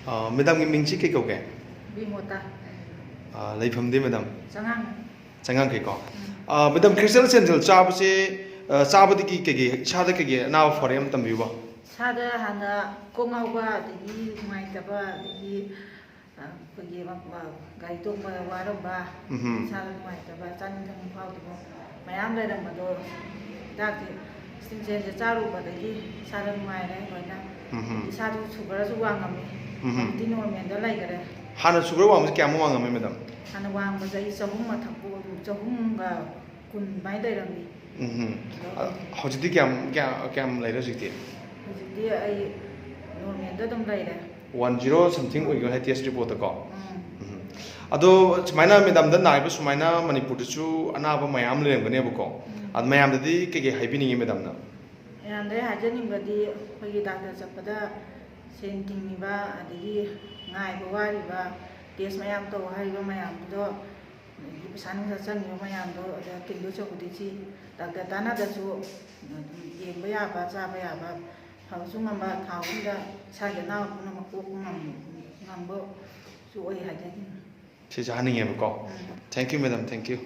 Madam की मिंची के कौगे Bimota. लेफम दे madam Sangang. चंगांग के को मैडम क्रिस्टल सेंजल चाब से चाब दी के सादा के ना फॉर हम तंबीबा Sada hana kongawa di mai taba di pergi gai tu waramba. Sada mai taba chan thang phau tu mayam le dam do dak sing chen je charu ba di sada mai le ko na sada sugar su wang am di no men da lai gare hana sugar wa क्या mo wang madam hana wang ba jai samung ma thak bu chahum ga kun mai dai ram ni हौजती क्या ले रहा जितने Jadi ai normal dah dam lai dah. 10 something ओइगो है test report को अदो सुमाइना madam the नाइब सुमाइना मणिपुर दसु अनाबा मयाम लेंगने बको अद मयाम ददी के हाइबिनिंग मैडम ना Yang dah hajar ni berdi pergi doktor sepada senting ni ba adigi ngai bawa ni ba tes mayam tu hari ba mayam tu pesan sasan ni mayam tu ada kilo coklat di doktor tanah dasu ye bayar apa sa bayar apa kalau cuma ba tahu dah saya nak nama kok ngam bo su oi hajar ni ठीक है हानिंग है बको thank you madam thank you